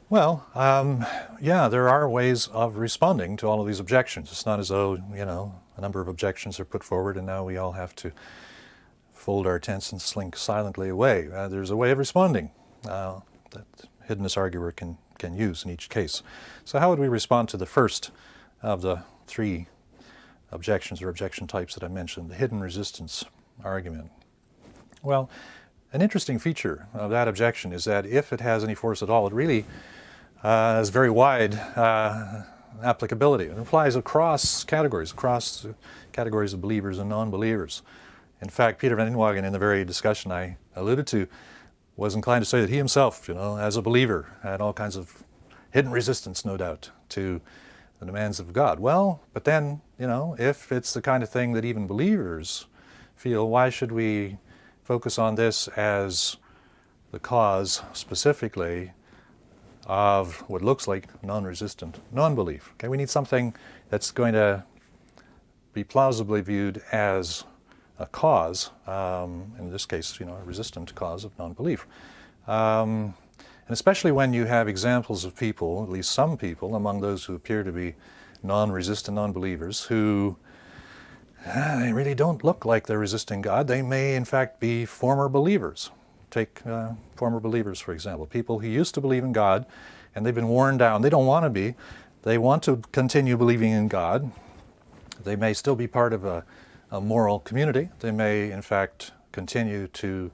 Well, yeah, there are ways of responding to all of these objections. It's not as though, a number of objections are put forward and now we all have to fold our tents and slink silently away. There's a way of responding that hedonist arguer can use in each case. So how would we respond to the first of the three objections or objection types that I mentioned, the hidden resistance argument? Well, an interesting feature of that objection is that if it has any force at all, it really has very wide applicability. It applies across categories of believers and non-believers. In fact, Peter van Inwagen, in the very discussion I alluded to, was inclined to say that he himself, as a believer, had all kinds of hidden resistance, no doubt, to the demands of God. Well, but then, if it's the kind of thing that even believers feel, why should we focus on this as the cause specifically of what looks like non-resistant non-belief? Okay, we need something that's going to be plausibly viewed as a cause, in this case, a resistant cause of non-belief. And especially when you have examples of people, at least some people, among those who appear to be non-resistant non-believers, who they really don't look like they're resisting God. They may, in fact, be former believers. Take former believers, for example, people who used to believe in God, and they've been worn down. They don't want to be. They want to continue believing in God. They may still be part of a moral community. They may, in fact, continue to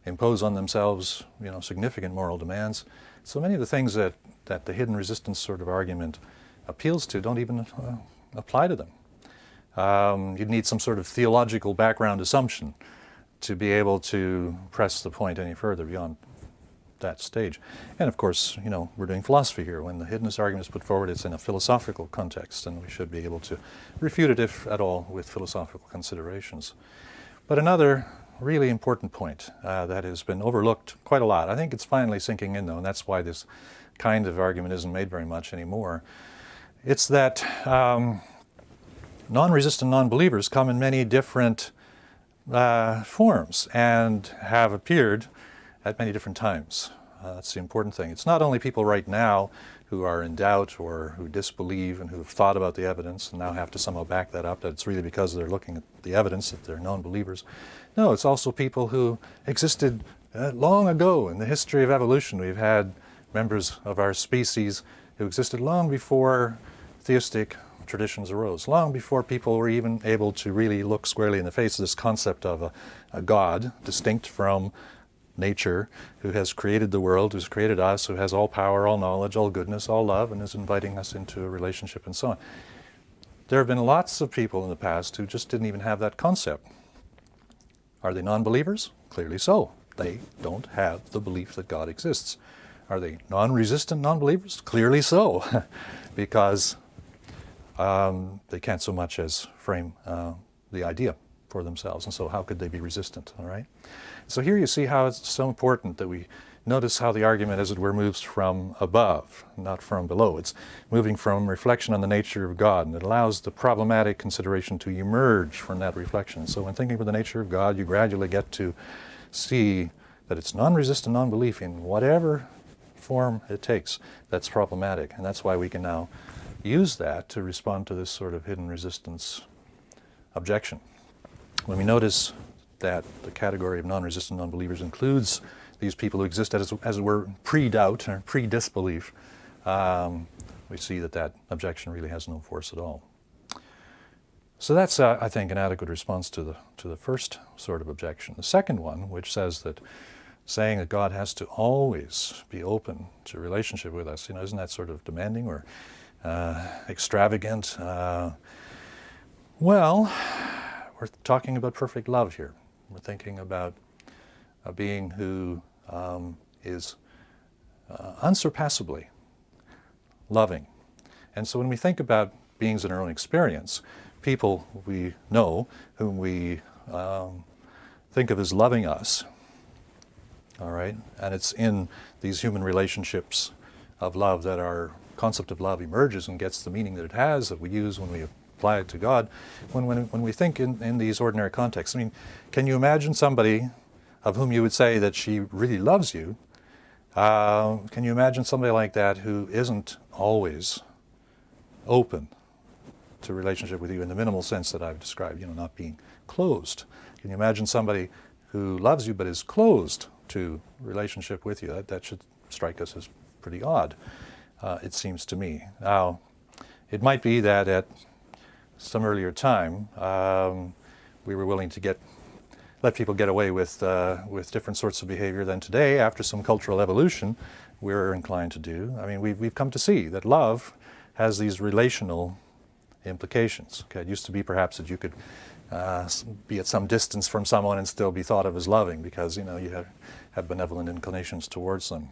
impose on themselves, significant moral demands. So many of the things that the hidden resistance sort of argument appeals to don't even apply to them. You'd need some sort of theological background assumption to be able to press the point any further beyond that stage. And of course, we're doing philosophy here. When the hedonist argument is put forward, it's in a philosophical context, and we should be able to refute it, if at all, with philosophical considerations. But another really important point that has been overlooked quite a lot, I think it's finally sinking in though, and that's why this kind of argument isn't made very much anymore. It's that non-resistant non-believers come in many different forms and have appeared at many different times. That's the important thing. It's not only people right now who are in doubt or who disbelieve and who have thought about the evidence and now have to somehow back that up, that it's really because they're looking at the evidence that they're non-believers. No, it's also people who existed long ago in the history of evolution. We've had members of our species who existed long before theistic traditions arose, long before people were even able to really look squarely in the face of this concept of a God distinct from nature, who has created the world, who's created us, who has all power, all knowledge, all goodness, all love, and is inviting us into a relationship and so on. There have been lots of people in the past who just didn't even have that concept. Are they non-believers? Clearly so. They don't have the belief that God exists. Are they non-resistant non-believers? Clearly so, because they can't so much as frame the idea for themselves, and so how could they be resistant, all right? So here you see how it's so important that we notice how the argument, as it were, moves from above, not from below. It's moving from reflection on the nature of God, and it allows the problematic consideration to emerge from that reflection. So when thinking of the nature of God, you gradually get to see that it's non-resistant non-belief in whatever form it takes that's problematic, and that's why we can now use that to respond to this sort of hidden resistance objection. When we notice that the category of non-resistant non-believers includes these people who exist as it were pre-doubt or pre-disbelief, we see that objection really has no force at all. So that's, I think, an adequate response to the first sort of objection. The second one, which says that saying that God has to always be open to relationship with us, isn't that sort of demanding or extravagant? Well, we're talking about perfect love here. We're thinking about a being who is unsurpassably loving. And so when we think about beings in our own experience, people we know whom we think of as loving us, all right, and it's in these human relationships of love that our concept of love emerges and gets the meaning that it has, that we use when we apply it to God. When we think in these ordinary contexts, can you imagine somebody of whom you would say that she really loves you, Can you imagine somebody like that who isn't always open to relationship with you in the minimal sense that I've described, not being closed? Can you imagine somebody who loves you but is closed to relationship with you? That should strike us as pretty odd, it seems to me. Now, it might be that at some earlier time we were willing to let people get away with different sorts of behavior than today. After some cultural evolution, we're inclined to do. I mean, we've come to see that love has these relational implications. Okay, it used to be perhaps that you could be at some distance from someone and still be thought of as loving because you have benevolent inclinations towards them.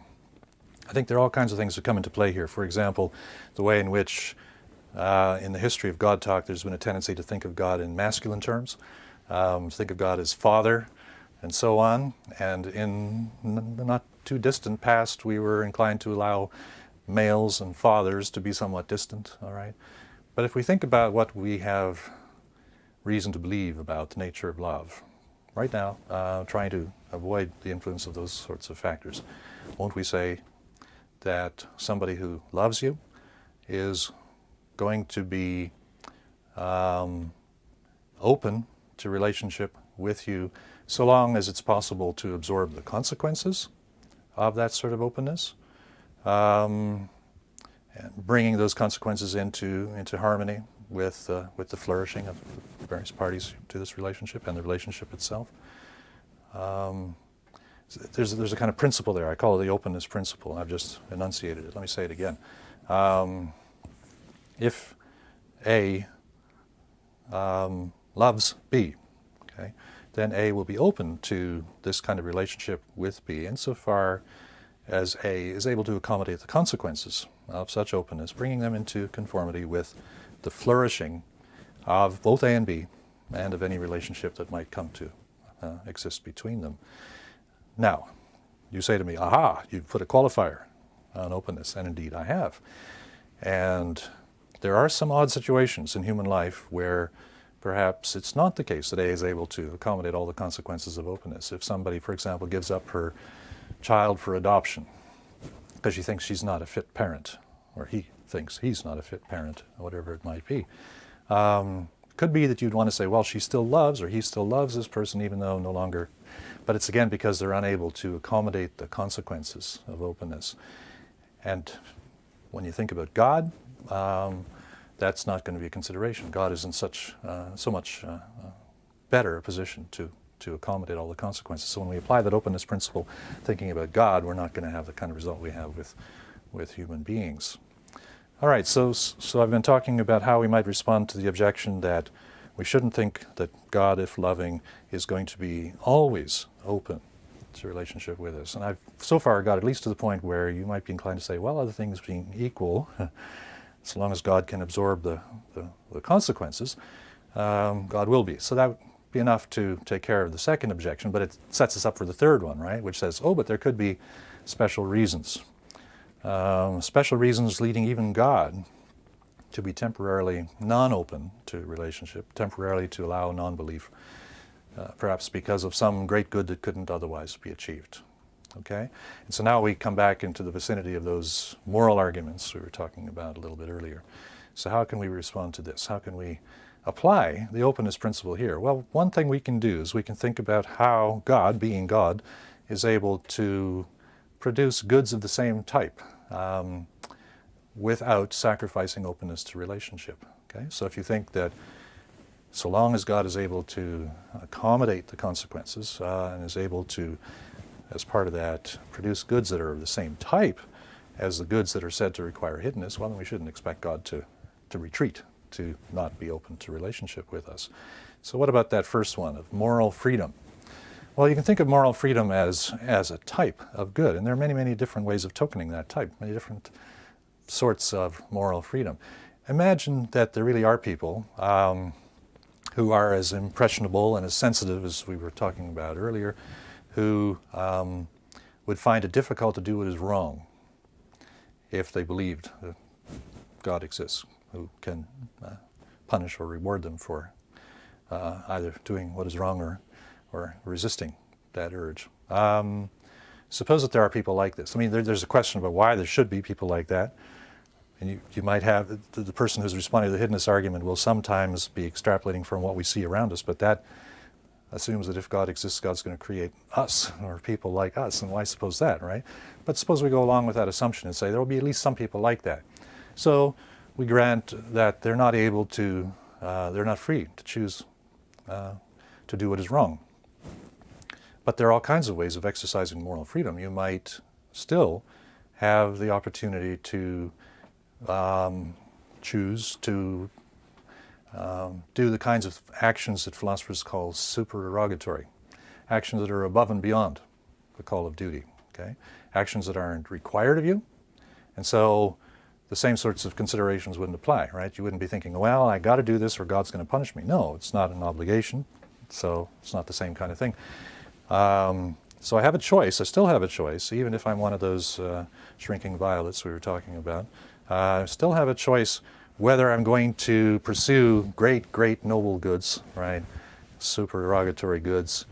I think there are all kinds of things that come into play here. For example, the way in which in the history of God talk there's been a tendency to think of God in masculine terms. Think of God as Father, and so on. And in the not too distant past, we were inclined to allow males and fathers to be somewhat distant, all right? But if we think about what we have reason to believe about the nature of love, right now, trying to avoid the influence of those sorts of factors, won't we say that somebody who loves you is going to be open to relationship with you so long as it's possible to absorb the consequences of that sort of openness, and bringing those consequences into harmony with the flourishing of various parties to this relationship and the relationship itself. There's a kind of principle there. I call it the openness principle. I've just enunciated it. Let me say it again. If A loves B, okay, then A will be open to this kind of relationship with B insofar as A is able to accommodate the consequences of such openness, bringing them into conformity with the flourishing of both A and B and of any relationship that might come to exist between them. Now, you say to me, aha, you've put a qualifier on openness, and indeed I have. And there are some odd situations in human life where perhaps it's not the case that A is able to accommodate all the consequences of openness. If somebody, for example, gives up her child for adoption because she thinks she's not a fit parent, or he thinks he's not a fit parent, whatever it might be. Could be that you'd want to say, well, she still loves, or he still loves this person even though no longer, but it's again because they're unable to accommodate the consequences of openness. And when you think about God, that's not going to be a consideration. God is in so much better a position to accommodate all the consequences. So when we apply that openness principle, thinking about God, we're not going to have the kind of result we have with human beings. All right, so I've been talking about how we might respond to the objection that we shouldn't think that God, if loving, is going to be always open to relationship with us. And I've so far got at least to the point where you might be inclined to say, well, other things being equal, so long as God can absorb the consequences, God will be. So that would be enough to take care of the second objection, but it sets us up for the third one, right? Which says, oh, but there could be special reasons. Special reasons leading even God to be temporarily non-open to relationship, temporarily to allow non-belief, perhaps because of some great good that couldn't otherwise be achieved. Okay? And so now we come back into the vicinity of those moral arguments we were talking about a little bit earlier. So how can we respond to this? How can we apply the openness principle here? Well, one thing we can do is we can think about how God, being God, is able to produce goods of the same type without sacrificing openness to relationship. Okay? So if you think that so long as God is able to accommodate the consequences and is able to, as part of that, produce goods that are of the same type as the goods that are said to require hiddenness, well, then we shouldn't expect God to retreat, to not be open to relationship with us. So what about that first one of moral freedom? Well, you can think of moral freedom as a type of good, and there are many, many different ways of tokening that type, many different sorts of moral freedom. Imagine that there really are people who are as impressionable and as sensitive as we were talking about earlier, who would find it difficult to do what is wrong if they believed that God exists, who can punish or reward them for either doing what is wrong or resisting that urge. suppose that there are people like this. I mean, there's a question about why there should be people like that. And you might have, the person who's responding to the hiddenness argument will sometimes be extrapolating from what we see around us, but that assumes that if God exists, God's going to create us, or people like us, and why suppose that, right? But suppose we go along with that assumption and say there will be at least some people like that. So we grant that they're not able to, they're not free to choose to do what is wrong. But there are all kinds of ways of exercising moral freedom. You might still have the opportunity to choose to do the kinds of actions that philosophers call supererogatory, actions that are above and beyond the call of duty, okay? Actions that aren't required of you, and so the same sorts of considerations wouldn't apply, right? You wouldn't be thinking, well, I got to do this or God's going to punish me. No, it's not an obligation, so it's not the same kind of thing. So I have a choice, I still have a choice, even if I'm one of those shrinking violets we were talking about. I still have a choice whether I'm going to pursue great, great noble goods, right? Supererogatory goods,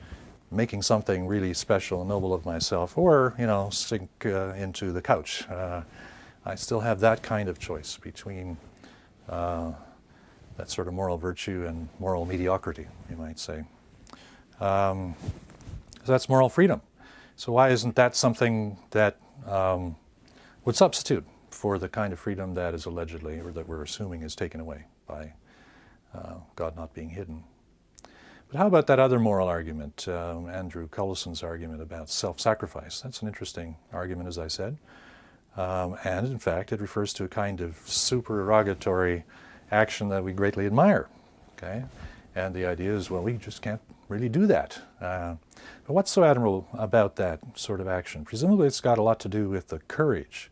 making something really special and noble of myself, or, you know, sink into the couch. I still have that kind of choice between that sort of moral virtue and moral mediocrity, you might say. So that's moral freedom. So why isn't that something that would substitute for the kind of freedom that is allegedly, or that we're assuming is taken away by God not being hidden? But how about that other moral argument, Andrew Cullison's argument about self-sacrifice? That's an interesting argument, as I said. And in fact, it refers to a kind of supererogatory action that we greatly admire, okay? And the idea is, well, we just can't really do that. But what's so admirable about that sort of action? Presumably it's got a lot to do with the courage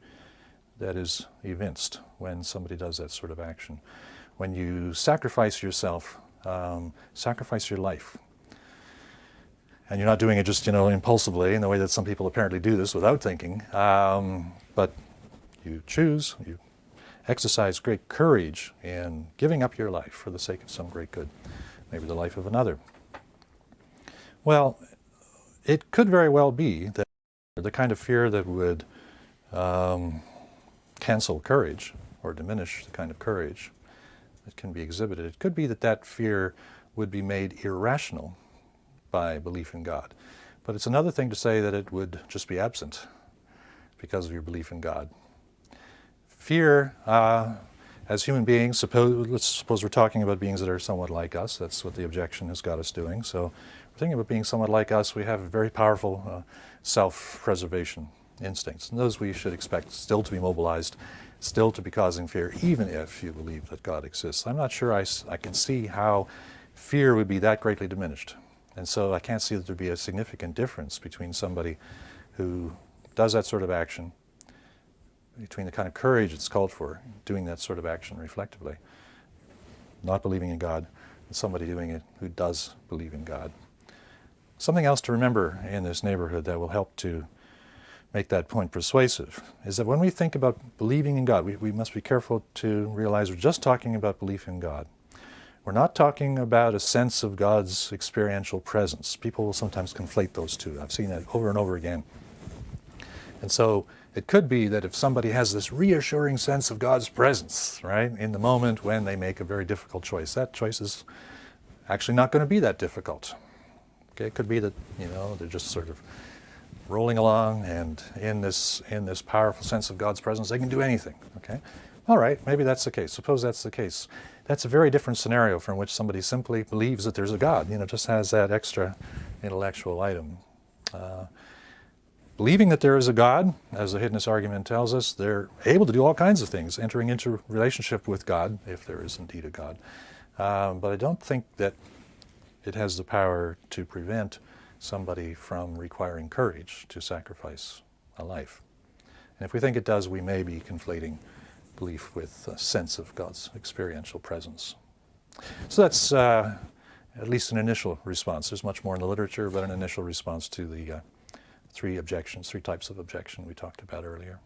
that is evinced when somebody does that sort of action. When you sacrifice yourself, sacrifice your life, and you're not doing it just, you know, impulsively in the way that some people apparently do this without thinking, but you choose, you exercise great courage in giving up your life for the sake of some great good, maybe the life of another. Well, it could very well be that the kind of fear that would cancel courage or diminish the kind of courage that can be exhibited, it could be that that fear would be made irrational by belief in God. But it's another thing to say that it would just be absent because of your belief in God. Fear, as human beings, let's suppose we're talking about beings that are somewhat like us. That's what the objection has got us doing. So we're thinking about being somewhat like us. We have very powerful self-preservation instincts, and those we should expect still to be mobilized, still to be causing fear, even if you believe that God exists. I'm not sure I can see how fear would be that greatly diminished. And so I can't see that there'd be a significant difference between somebody who does that sort of action, between the kind of courage it's called for, doing that sort of action reflectively, not believing in God, and somebody doing it who does believe in God. Something else to remember in this neighborhood that will help to make that point persuasive is that when we think about believing in God, we must be careful to realize we're just talking about belief in God. We're not talking about a sense of God's experiential presence. People will sometimes conflate those two. I've seen that over and over again. And so it could be that if somebody has this reassuring sense of God's presence, right, in the moment when they make a very difficult choice, that choice is actually not going to be that difficult. Okay, it could be that, you know, they're just sort of rolling along, and in this powerful sense of God's presence, they can do anything. Okay, all right, maybe that's the case. Suppose that's the case. That's a very different scenario from which somebody simply believes that there's a God, you know, just has that extra intellectual item. Believing that there is a God, as the hiddenness argument tells us, they're able to do all kinds of things, entering into relationship with God, if there is indeed a God. But I don't think that it has the power to prevent somebody from requiring courage to sacrifice a life. And if we think it does, we may be conflating belief with a sense of God's experiential presence. So that's at least an initial response. There's much more in the literature, but an initial response to the three types of objection we talked about earlier.